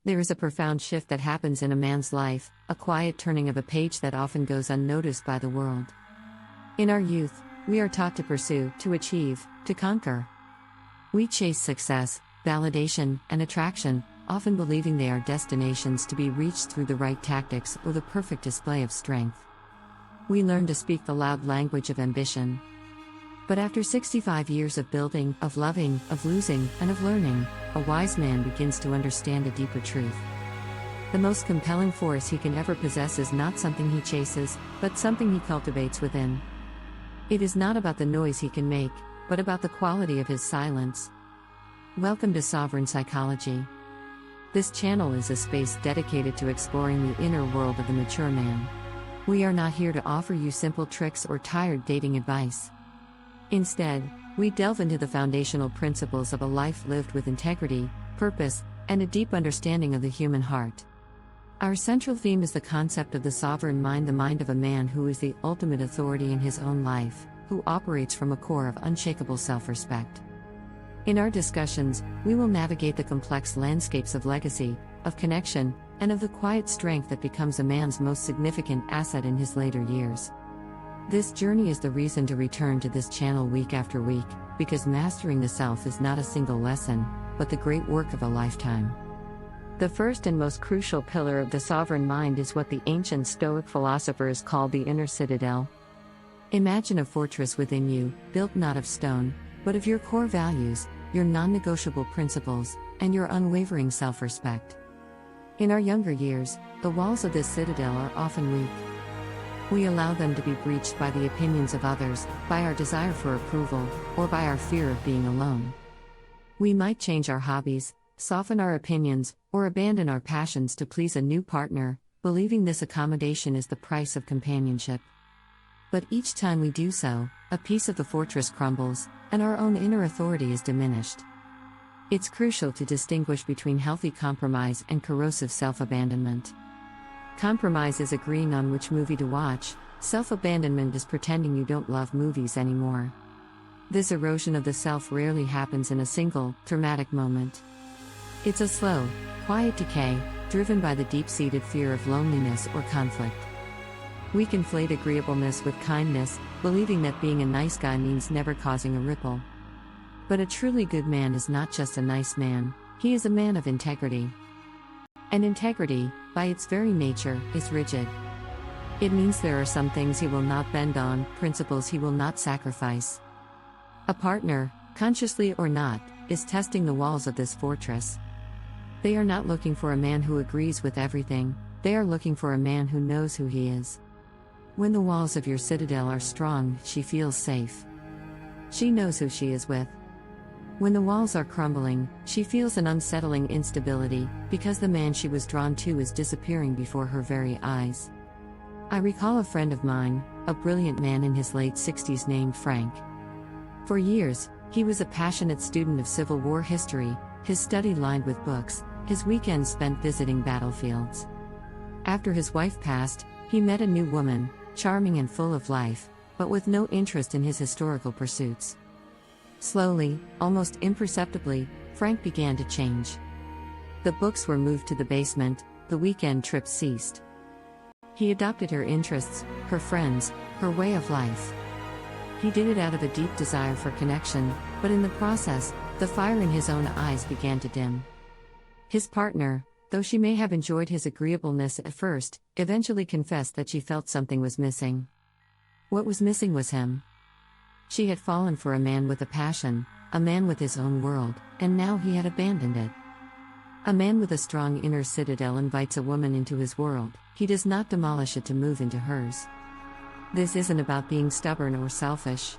There is a profound shift that happens in a man's life, a quiet turning of a page that often goes unnoticed by the world. In our youth, we are taught to pursue, to achieve, to conquer. We chase success, validation, and attraction, often believing they are destinations to be reached through the right tactics or the perfect display of strength. We learn to speak the loud language of ambition. But after 65 years of building, of loving, of losing, and of learning, a wise man begins to understand a deeper truth. The most compelling force he can ever possess is not something he chases, but something he cultivates within. It is not about the noise he can make, but about the quality of his silence. Welcome to Sovereign Psychology. This channel is a space dedicated to exploring the inner world of the mature man. We are not here to offer you simple tricks or tired dating advice. Instead, we delve into the foundational principles of a life lived with integrity, purpose, and a deep understanding of the human heart. Our central theme is the concept of the sovereign mind, the mind of a man who is the ultimate authority in his own life, who operates from a core of unshakable self-respect. In our discussions, we will navigate the complex landscapes of legacy, of connection, and of the quiet strength that becomes a man's most significant asset in his later years. This journey is the reason to return to this channel week after week, because mastering the self is not a single lesson, but the great work of a lifetime. The first and most crucial pillar of the sovereign mind is what the ancient Stoic philosophers called the Inner Citadel. Imagine a fortress within you, built not of stone, but of your core values, your non-negotiable principles, and your unwavering self-respect. In our younger years, the walls of this citadel are often weak. We allow them to be breached by the opinions of others, by our desire for approval, or by our fear of being alone. We might change our hobbies, soften our opinions, or abandon our passions to please a new partner, believing this accommodation is the price of companionship. But each time we do so, a piece of the fortress crumbles, and our own inner authority is diminished. It's crucial to distinguish between healthy compromise and corrosive self-abandonment. Compromise is agreeing on which movie to watch, self-abandonment is pretending you don't love movies anymore. This erosion of the self rarely happens in a single, dramatic moment. It's a slow, quiet decay, driven by the deep-seated fear of loneliness or conflict. We conflate agreeableness with kindness, believing that being a nice guy means never causing a ripple. But a truly good man is not just a nice man, he is a man of integrity. And integrity, by its very nature, is rigid. It means there are some things he will not bend on, principles he will not sacrifice. A partner, consciously or not, is testing the walls of this fortress. They are not looking for a man who agrees with everything, they are looking for a man who knows who he is. When the walls of your citadel are strong, she feels safe. She knows who she is with. When the walls are crumbling, she feels an unsettling instability, because the man she was drawn to is disappearing before her very eyes. I recall a friend of mine, a brilliant man in his late 60s named Frank. For years, he was a passionate student of Civil War history, his study lined with books, his weekends spent visiting battlefields. After his wife passed, he met a new woman, charming and full of life, but with no interest in his historical pursuits. Slowly, almost imperceptibly, Frank began to change. The books were moved to the basement, the weekend trips ceased. He adopted her interests, her friends, her way of life. He did it out of a deep desire for connection, but in the process, the fire in his own eyes began to dim. His partner, though she may have enjoyed his agreeableness at first, eventually confessed that she felt something was missing. What was missing was him. She had fallen for a man with a passion, a man with his own world, and now he had abandoned it. A man with a strong inner citadel invites a woman into his world, he does not demolish it to move into hers. This isn't about being stubborn or selfish.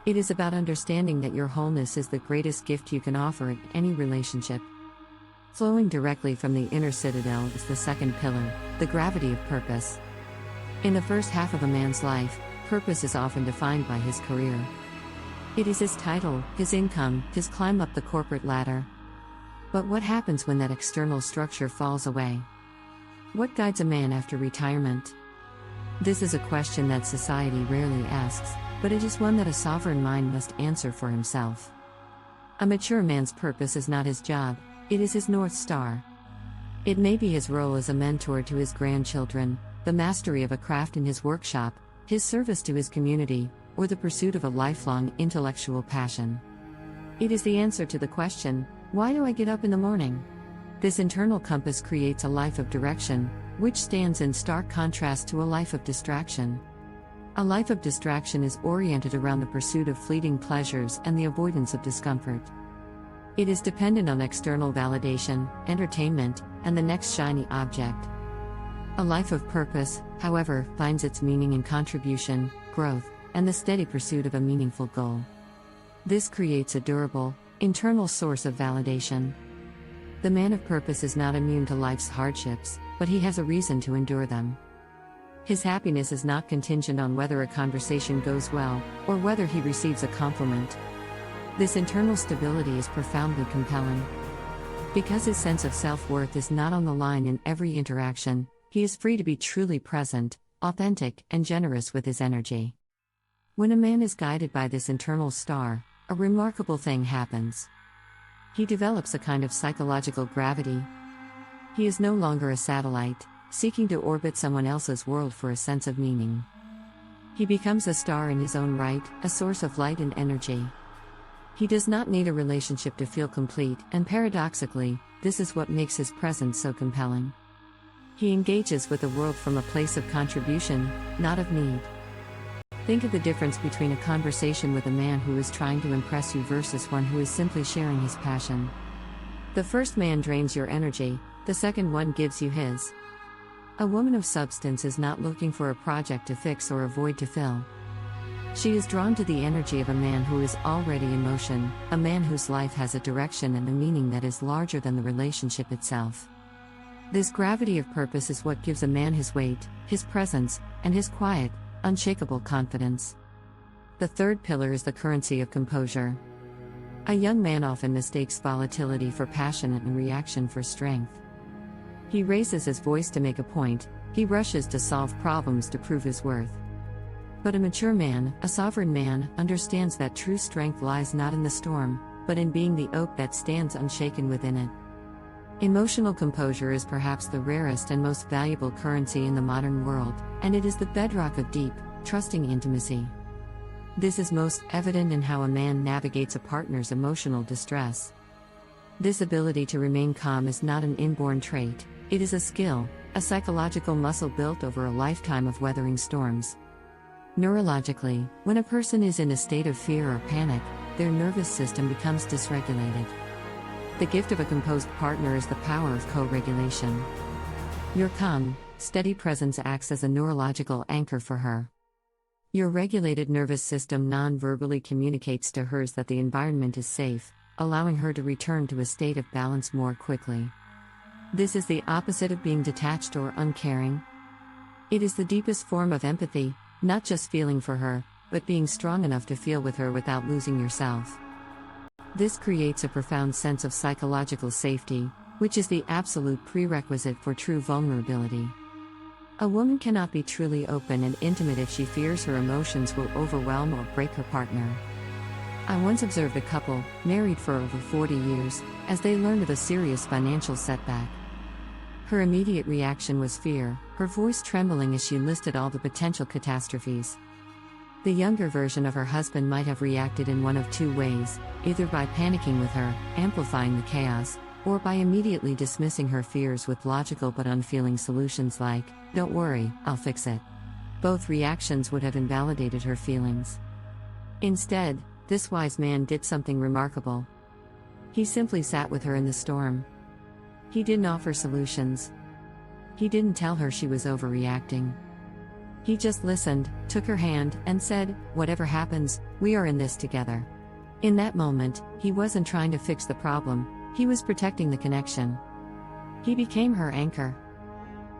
It is about understanding that your wholeness is the greatest gift you can offer in any relationship. Flowing directly from the inner citadel is the second pillar, the gravity of purpose. In the first half of a man's life, purpose is often defined by his career. It is his title, his income, his climb up the corporate ladder. But what happens when that external structure falls away? What guides a man after retirement? This is a question that society rarely asks, but it is one that a sovereign mind must answer for himself. A mature man's purpose is not his job, it is his North Star. It may be his role as a mentor to his grandchildren, the mastery of a craft in his workshop, his service to his community, or the pursuit of a lifelong intellectual passion. It is the answer to the question, why do I get up in the morning? This internal compass creates a life of direction, which stands in stark contrast to a life of distraction. A life of distraction is oriented around the pursuit of fleeting pleasures and the avoidance of discomfort. It is dependent on external validation, entertainment, and the next shiny object. A life of purpose, however, finds its meaning in contribution, growth, and the steady pursuit of a meaningful goal. This creates a durable, internal source of validation. The man of purpose is not immune to life's hardships, but he has a reason to endure them. His happiness is not contingent on whether a conversation goes well, or whether he receives a compliment. This internal stability is profoundly compelling. Because his sense of self-worth is not on the line in every interaction, he is free to be truly present, authentic, and generous with his energy. When a man is guided by this internal star, a remarkable thing happens. He develops a kind of psychological gravity. He is no longer a satellite, seeking to orbit someone else's world for a sense of meaning. He becomes a star in his own right, a source of light and energy. He does not need a relationship to feel complete, and paradoxically, this is what makes his presence so compelling. He engages with the world from a place of contribution, not of need. Think of the difference between a conversation with a man who is trying to impress you versus one who is simply sharing his passion. The first man drains your energy, the second one gives you his. A woman of substance is not looking for a project to fix or a void to fill. She is drawn to the energy of a man who is already in motion, a man whose life has a direction and a meaning that is larger than the relationship itself. This gravity of purpose is what gives a man his weight, his presence, and his quiet, unshakable confidence. The third pillar is the currency of composure. A young man often mistakes volatility for passion and reaction for strength. He raises his voice to make a point, he rushes to solve problems to prove his worth. But a mature man, a sovereign man, understands that true strength lies not in the storm, but in being the oak that stands unshaken within it. Emotional composure is perhaps the rarest and most valuable currency in the modern world, and it is the bedrock of deep, trusting intimacy. This is most evident in how a man navigates a partner's emotional distress. This ability to remain calm is not an inborn trait, it is a skill, a psychological muscle built over a lifetime of weathering storms. Neurologically, when a person is in a state of fear or panic, their nervous system becomes dysregulated. The gift of a composed partner is the power of co-regulation. Your calm, steady presence acts as a neurological anchor for her. Your regulated nervous system non-verbally communicates to hers that the environment is safe, allowing her to return to a state of balance more quickly. This is the opposite of being detached or uncaring. It is the deepest form of empathy, not just feeling for her, but being strong enough to feel with her without losing yourself. This creates a profound sense of psychological safety, which is the absolute prerequisite for true vulnerability. A woman cannot be truly open and intimate if she fears her emotions will overwhelm or break her partner. I once observed a couple, married for over 40 years, as they learned of a serious financial setback. Her immediate reaction was fear, her voice trembling as she listed all the potential catastrophes. The younger version of her husband might have reacted in one of two ways, either by panicking with her, amplifying the chaos, or by immediately dismissing her fears with logical but unfeeling solutions like, "Don't worry, I'll fix it." Both reactions would have invalidated her feelings. Instead, this wise man did something remarkable. He simply sat with her in the storm. He didn't offer solutions. He didn't tell her she was overreacting. He just listened, took her hand, and said, "Whatever happens, we are in this together." In that moment, he wasn't trying to fix the problem, he was protecting the connection. He became her anchor.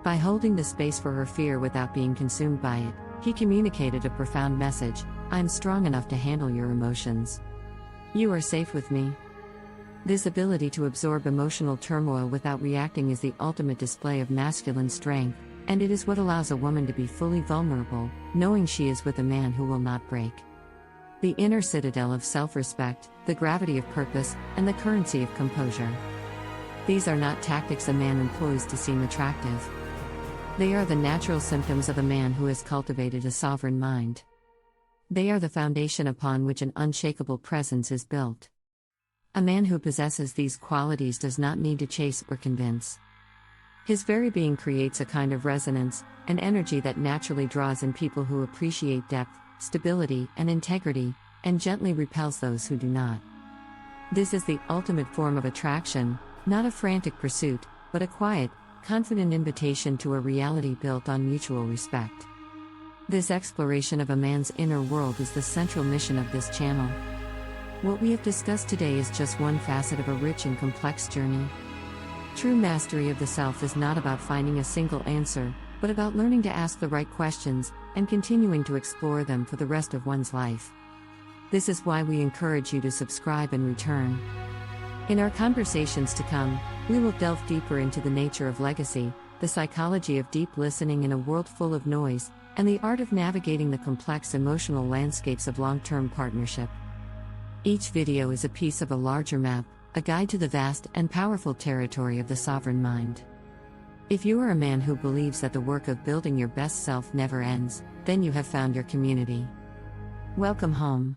By holding the space for her fear without being consumed by it, he communicated a profound message: "I'm strong enough to handle your emotions. You are safe with me." This ability to absorb emotional turmoil without reacting is the ultimate display of masculine strength, and it is what allows a woman to be fully vulnerable, knowing she is with a man who will not break. The inner citadel of self-respect, the gravity of purpose, and the currency of composure. These are not tactics a man employs to seem attractive. They are the natural symptoms of a man who has cultivated a sovereign mind. They are the foundation upon which an unshakable presence is built. A man who possesses these qualities does not need to chase or convince. His very being creates a kind of resonance, an energy that naturally draws in people who appreciate depth, stability, and integrity, and gently repels those who do not. This is the ultimate form of attraction, not a frantic pursuit, but a quiet, confident invitation to a reality built on mutual respect. This exploration of a man's inner world is the central mission of this channel. What we have discussed today is just one facet of a rich and complex journey. True mastery of the self is not about finding a single answer, but about learning to ask the right questions, and continuing to explore them for the rest of one's life. This is why we encourage you to subscribe and return. In our conversations to come, we will delve deeper into the nature of legacy, the psychology of deep listening in a world full of noise, and the art of navigating the complex emotional landscapes of long-term partnership. Each video is a piece of a larger map, a guide to the vast and powerful territory of the sovereign mind. If you are a man who believes that the work of building your best self never ends, then you have found your community. Welcome home.